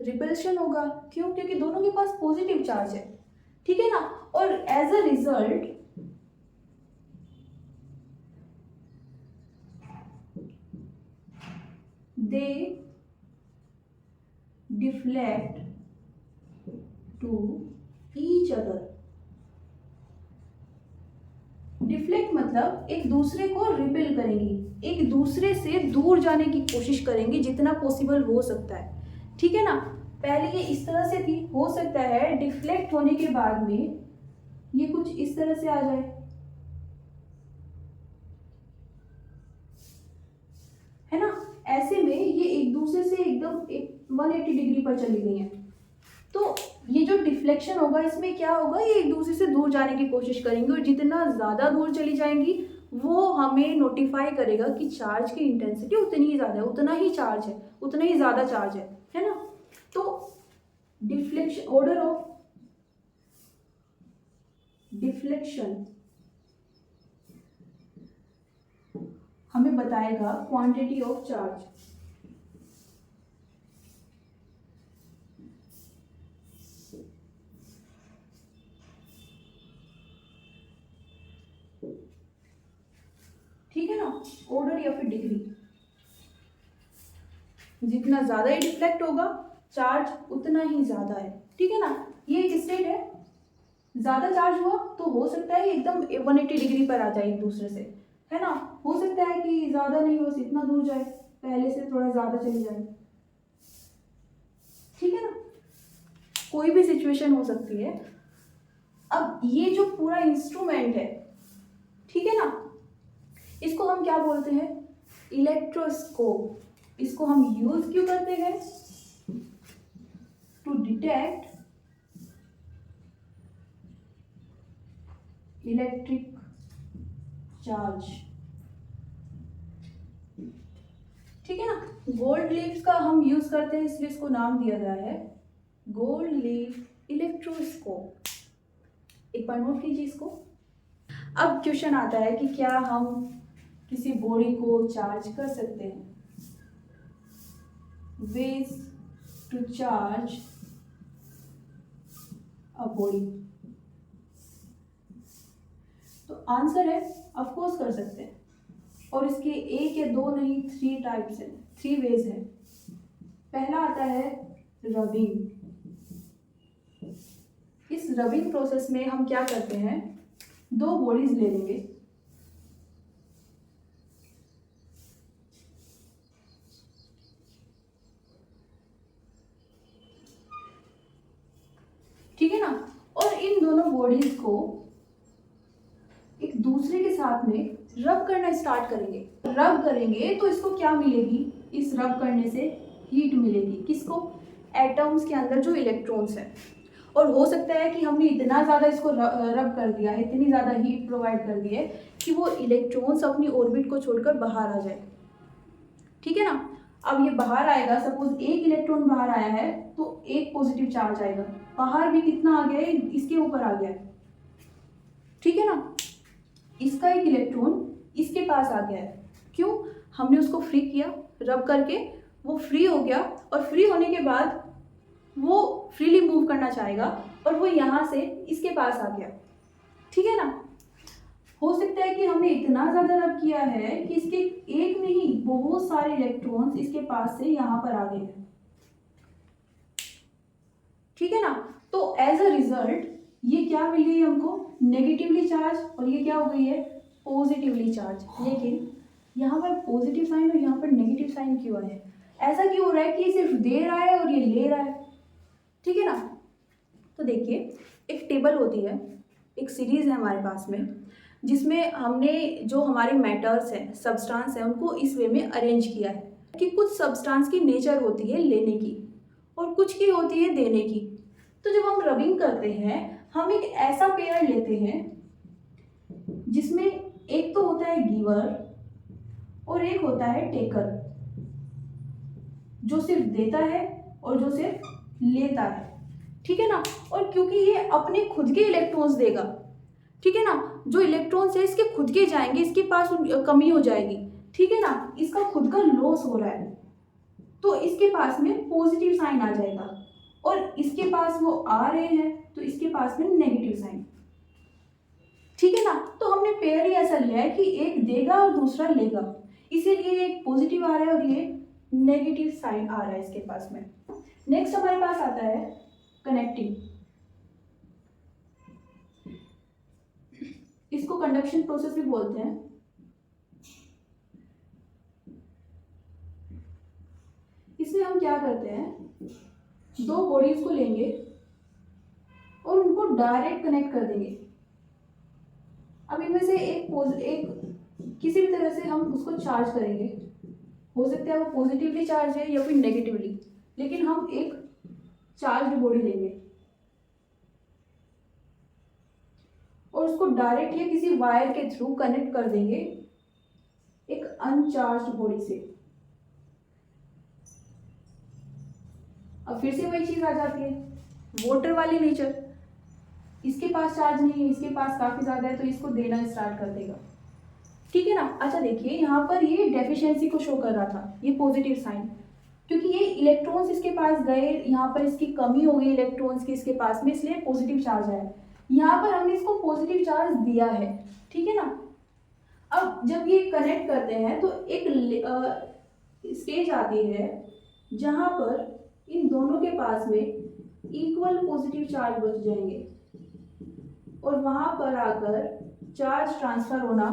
Speaker 1: रिपल्शन होगा। क्यों? क्योंकि दोनों के पास पॉजिटिव चार्ज है, ठीक है ना। और as a result they deflect to each other. Deflect मतलब एक दूसरे को रिपेल करेंगी, एक दूसरे से दूर जाने की कोशिश करेंगी जितना पॉसिबल हो सकता है, ठीक है ना। पहले ये इस तरह से थी, हो सकता है डिफ्लेक्ट होने के बाद में ये कुछ इस तरह से आ जाए, है ना। ऐसे में ये एक दूसरे से एकदम 180 डिग्री पर चली गई हैं। तो ये जो डिफ्लेक्शन होगा इसमें क्या होगा, ये एक दूसरे से दूर जाने की कोशिश करेंगी, और जितना ज़्यादा दूर चली जाएंगी वो हमें नोटिफाई करेगा कि चार्ज की इंटेंसिटी उतनी ही ज़्यादा है, उतना ही चार्ज है, उतना ही ज़्यादा चार्ज है ना। तो डिफ्लेक्शन, ऑर्डर ऑफ डिफ्लेक्शन हमें बताएगा क्वांटिटी ऑफ चार्ज। ठीक है ना, ऑर्डर या फिर डिग्री। जितना ज्यादा ये डिफ्लेक्ट होगा चार्ज उतना ही ज्यादा है, ठीक है ना। ये एक स्टेट है, ज्यादा चार्ज हुआ तो हो सकता है एकदम 180 डिग्री पर आ जाए एक दूसरे से, है ना। हो सकता है कि ज्यादा नहीं, बस इतना दूर जाए, पहले से थोड़ा ज्यादा चली जाए, ठीक है ना। कोई भी सिचुएशन हो सकती है। अब ये जो पूरा इंस्ट्रूमेंट है, ठीक है ना, इसको हम क्या बोलते हैं? इलेक्ट्रोस्कोप। इसको हम यूज क्यों करते हैं? टू डिटेक्ट इलेक्ट्रिक चार्ज, ठीक है ना। गोल्ड लीफ का हम यूज करते हैं इसलिए इसको नाम दिया गया है गोल्ड लीफ इलेक्ट्रोस्कोप। एक बार नोट कीजिए इसको। अब क्वेश्चन आता है कि क्या हम किसी बॉडी को चार्ज कर सकते हैं? Ways to charge a body. तो आंसर है ऑफ कोर्स कर सकते हैं, और इसके एक या दो नहीं 3 टाइप्स हैं, 3 वेज है। पहला आता है रबिंग। इस रबिंग प्रोसेस में हम क्या करते हैं, 2 बॉडीज ले लेंगे, ठीक है ना, और इन दोनों बॉडीज को एक दूसरे के साथ में रब करना स्टार्ट करेंगे। रब करेंगे तो इसको क्या मिलेगी? इस रब करने से हीट मिलेगी। किसको? एटम्स के अंदर जो इलेक्ट्रॉन्स हैं। और हो सकता है कि हमने इतना ज़्यादा इसको रब कर दिया है, इतनी ज़्यादा हीट प्रोवाइड कर दी है कि वो इलेक्ट्रॉन्स अपनी ऑर्बिट को छोड़कर बाहर आ जाए, ठीक है ना। अब ये बाहर आएगा, सपोज एक इलेक्ट्रॉन बाहर आया है तो एक पॉजिटिव चार्ज आएगा, बाहर भी कितना आ गया है, इसके ऊपर आ गया है, ठीक है ना। इसका एक इलेक्ट्रॉन इसके पास आ गया है, क्यों? हमने उसको फ्री किया रब करके, वो फ्री हो गया, और फ्री होने के बाद वो फ्रीली मूव करना चाहेगा और वो यहाँ से इसके पास आ गया, ठीक है ना। हो सकता है कि हमने इतना ज़्यादा रब किया है कि इसके एक नहीं बहुत सारे इलेक्ट्रॉन्स इसके पास से यहाँ पर आ गए हैं, ठीक है ना। तो एज अ रिजल्ट ये क्या मिल गई हमको? नेगेटिवली चार्ज, और ये क्या हो गई है? Positively charge. लेकिन यहाँ पर पॉजिटिव साइन और यहाँ पर नेगेटिव साइन क्यों है? ऐसा क्यों हो रहा है कि ये सिर्फ दे रहा है और ये ले रहा है, ठीक है ना। तो देखिए, एक टेबल होती है, एक सीरीज है हमारे पास में, जिसमें हमने जो हमारे मैटर्स हैं, सब्सटेंस हैं, उनको इस वे में अरेंज किया है कि कुछ सब्सटेंस की नेचर होती है लेने की और कुछ की होती है देने की, तो जब हम रबिंग करते हैं हम एक ऐसा पेयर लेते हैं जिसमें एक तो होता है गिवर और एक होता है टेकर, जो सिर्फ देता है और जो सिर्फ लेता है, ठीक है ना। और क्योंकि ये अपने खुद के इलेक्ट्रॉन्स देगा, ठीक है ना, जो इलेक्ट्रॉन्स है इसके खुद के जाएंगे, इसके पास कमी हो जाएगी, ठीक है ना, इसका खुद का लॉस हो रहा है, तो इसके पास में पॉजिटिव साइन आ जाएगा, और इसके पास वो आ रहे हैं तो इसके पास में नेगेटिव साइन, ठीक है ना। तो हमने पेयर ही ऐसा लिया है कि एक देगा और दूसरा लेगा, इसीलिए एक पॉजिटिव आ रहा है और ये नेगेटिव साइन आ रहा है इसके पास में। नेक्स्ट हमारे पास आता है कनेक्टिंग। इसको कंडक्शन प्रोसेस भी बोलते हैं। इसमें हम क्या करते हैं, दो बॉडीज को लेंगे और उनको डायरेक्ट कनेक्ट कर देंगे। अब इनमें से एक किसी भी तरह से हम उसको चार्ज करेंगे, हो सकता है वो पॉजिटिवली चार्ज है या फिर नेगेटिवली, लेकिन हम एक चार्ज बॉडी लेंगे और उसको डायरेक्ट या किसी वायर के थ्रू कनेक्ट कर देंगे एक अनचार्ज बॉडी से। अब फिर से वही चीज आ जाती है, वाटर वाली नेचर, इसके पास चार्ज नहीं है, इसके पास काफी ज्यादा है, तो इसको देना स्टार्ट कर देगा, ठीक है ना। अच्छा देखिए यहाँ पर ये डेफिशिएंसी को शो कर रहा था, ये पॉजिटिव साइन, क्योंकि ये इलेक्ट्रॉन्स इसके पास गए, यहाँ पर इसकी कमी हो गई इलेक्ट्रॉन्स की इसके पास में, इसलिए पॉजिटिव चार्ज आया। यहाँ पर हमने इसको पॉजिटिव चार्ज दिया है, ठीक है ना। अब जब ये कनेक्ट करते हैं तो एक स्टेज आती है जहाँ पर इन दोनों के पास में इक्वल पॉजिटिव चार्ज बच जाएंगे और वहां पर आकर चार्ज ट्रांसफर होना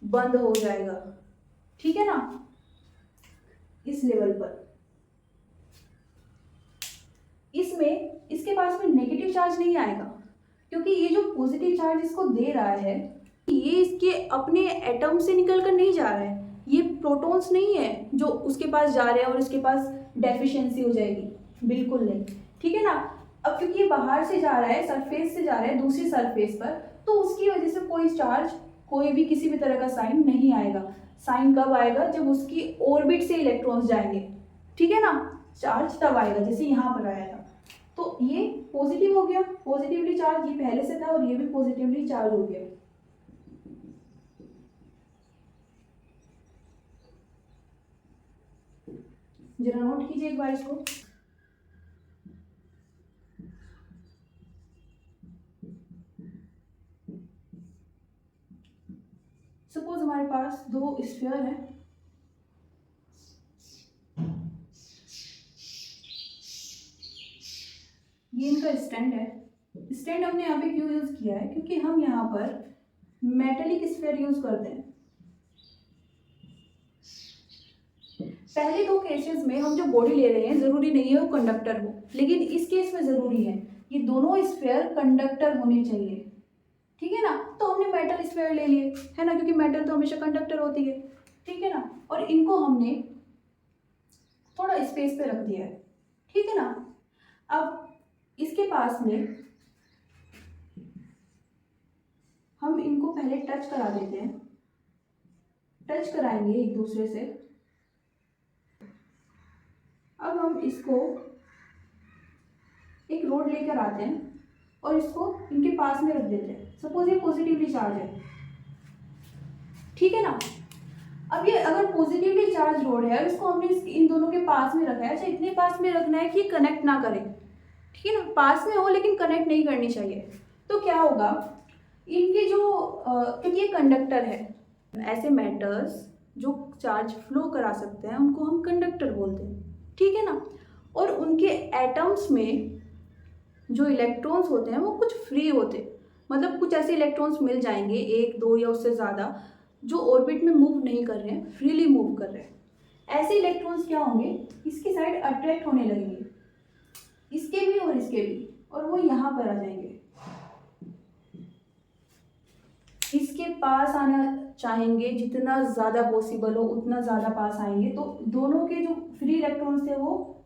Speaker 1: बंद हो जाएगा, ठीक है ना, इस लेवल पर। इसमें इसके पास में नेगेटिव चार्ज नहीं आएगा, क्योंकि ये जो पॉजिटिव चार्ज इसको दे रहा है ये इसके अपने एटम से निकल कर नहीं जा रहा है, ये प्रोटॉन्स नहीं है जो उसके पास जा रहे हैं और उसके पास डेफिशिएंसी हो जाएगी, बिल्कुल नहीं, ठीक है ना। अब क्योंकि ये बाहर से जा रहा है, सरफेस से जा रहा है दूसरी सरफेस पर, तो उसकी वजह से कोई चार्ज, कोई भी किसी भी तरह का साइन नहीं आएगा। साइन कब आएगा, जब उसकी ऑर्बिट से इलेक्ट्रॉन्स जाएंगे, ठीक है ना, चार्ज तब आएगा, जैसे यहाँ पर आया था। तो ये पॉजिटिव हो गया, पॉजिटिवली चार्ज, ये पहले से था और ये भी पॉजिटिवली चार्ज हो गया। जरा नोट कीजिए एक बार इसको। सपोज हमारे पास दो स्फीयर है, ये इनका स्टैंड है। स्टैंड हमने यहाँ पे क्यों यूज किया है, क्योंकि हम यहाँ पर मेटेलिक स्फीयर यूज करते हैं। पहले दो केसेस में हम जो बॉडी ले रहे हैं जरूरी नहीं है वो कंडक्टर हो, लेकिन इस केस में जरूरी है, ये दोनों स्फीयर कंडक्टर होने चाहिए, ठीक है ना। तो हमने मेटल स्फीयर ले लिए, है ना, क्योंकि मेटल तो हमेशा कंडक्टर होती है, ठीक है ना। और इनको हमने थोड़ा स्पेस पे रख दिया है, ठीक है ना। अब इसके पास में हम इनको पहले टच करा देते हैं, टच कराएंगे एक दूसरे से। अब हम इसको एक रोड लेकर आते हैं और इसको इनके पास में रख देते हैं। सपोज ये पॉजिटिवली चार्ज है, ठीक है ना। अब ये अगर पॉजिटिवली चार्ज रोड है और इसको हमने इन दोनों के पास में रखा है, अच्छा इतने पास में रखना है कि कनेक्ट ना करे, ठीक है ना, पास में हो लेकिन कनेक्ट नहीं करनी चाहिए। तो क्या होगा, इनके जो क्योंकि ये कंडक्टर है, ऐसे मेटल्स जो चार्ज फ्लो करा सकते हैं उनको हम कंडक्टर बोलते हैं, ठीक है ना। और उनके एटम्स में जो इलेक्ट्रॉन्स होते हैं वो कुछ फ्री होते, मतलब कुछ ऐसे इलेक्ट्रॉन्स मिल जाएंगे, एक दो या उससे ज़्यादा, जो ऑर्बिट में मूव नहीं कर रहे हैं, फ्रीली मूव कर रहे हैं। ऐसे इलेक्ट्रॉन्स क्या होंगे, इसकी साइड अट्रैक्ट होने लगेंगे, इसके भी और इसके भी, और वो यहाँ पर आ जाएंगे, इसके पास आना चाहेंगे, जितना ज़्यादा पॉसिबल हो उतना ज़्यादा पास आएंगे। तो दोनों के जो फ्री इलेक्ट्रॉन्स थे वो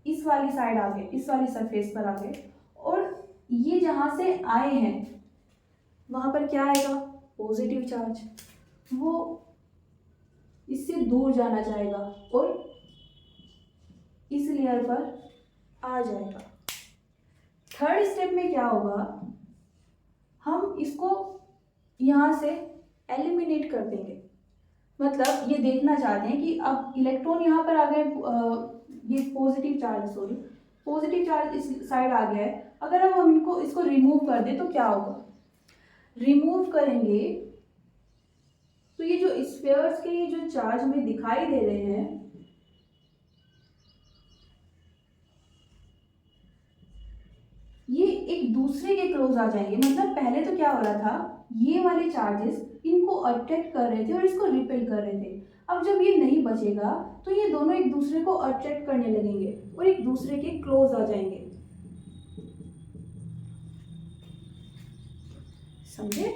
Speaker 1: इस वाली साइड आ गए, इस वाली सरफेस पर आ गए, और ये जहाँ से आए हैं वहाँ पर क्या आएगा, पॉजिटिव चार्ज, वो इससे दूर जाना चाहेगा और इस लेयर पर आ जाएगा। थर्ड स्टेप में क्या होगा, हम इसको यहाँ से एलिमिनेट कर देंगे। मतलब ये देखना चाहते हैं कि अब इलेक्ट्रॉन यहाँ पर आ गए, ये पॉजिटिव चार्ज इस साइड आ गया है। अगर अब हम इसको रिमूव कर दें तो क्या होगा, रिमूव करेंगे तो ये जो स्फीयर्स के ये जो चार्ज हमें दिखाई दे रहे हैं, ये एक दूसरे के क्लोज आ जाएंगे। मतलब पहले तो क्या हो रहा था, ये वाले चार्जेस इनको अट्रैक्ट कर रहे थे और इसको रिपेल कर रहे थे। अब जब ये नहीं बचेगा तो ये दोनों एक दूसरे को अट्रैक्ट करने लगेंगे और एक दूसरे के क्लोज आ जाएंगे। समझे,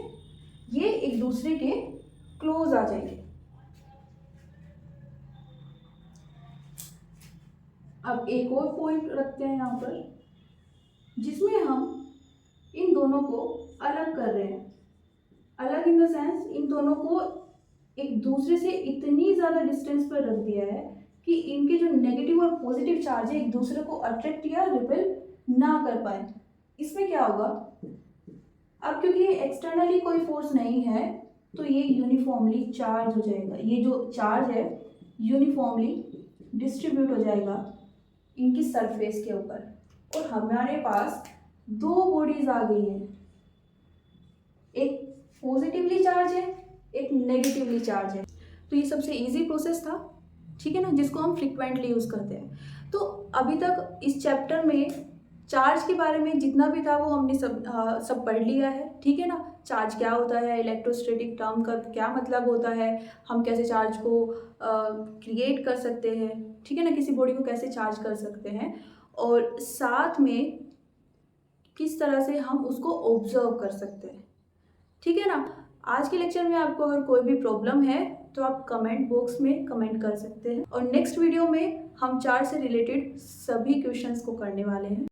Speaker 1: ये एक दूसरे के क्लोज आ जाएंगे। अब एक और पॉइंट रखते हैं यहाँ पर, जिसमें हम इन दोनों को अलग कर रहे हैं। अलग इन द सेंस, इन दोनों को एक दूसरे से इतनी ज़्यादा डिस्टेंस पर रख दिया है कि इनके जो नेगेटिव और पॉजिटिव चार्ज है एक दूसरे को अट्रैक्ट या रिपेल ना कर पाए। इसमें क्या होगा, अब क्योंकि ये एक्सटर्नली कोई फोर्स नहीं है तो ये यूनिफॉर्मली चार्ज हो जाएगा। ये जो चार्ज है यूनिफॉर्मली डिस्ट्रीब्यूट हो जाएगा इनकी सरफेस के ऊपर और हमारे पास दो बॉडीज आ गई हैं, एक पॉजिटिवली चार्ज है, एक नेगेटिवली चार्ज है। तो ये सबसे इजी प्रोसेस था, ठीक है ना, जिसको हम फ्रिक्वेंटली यूज़ करते हैं। तो अभी तक इस चैप्टर में चार्ज के बारे में जितना भी था वो हमने सब पढ़ लिया है, ठीक है ना। चार्ज क्या होता है, इलेक्ट्रोस्टैटिक टर्म का क्या मतलब होता है, हम कैसे चार्ज को क्रिएट कर सकते हैं, ठीक है ना, किसी बॉडी को कैसे चार्ज कर सकते हैं, और साथ में किस तरह से हम उसको ऑब्जर्व कर सकते हैं, ठीक है ना। आज के लेक्चर में आपको अगर कोई भी प्रॉब्लम है तो आप कमेंट बॉक्स में कमेंट कर सकते हैं और नेक्स्ट वीडियो में हम चार्ज से रिलेटेड सभी क्वेश्चंस को करने वाले हैं।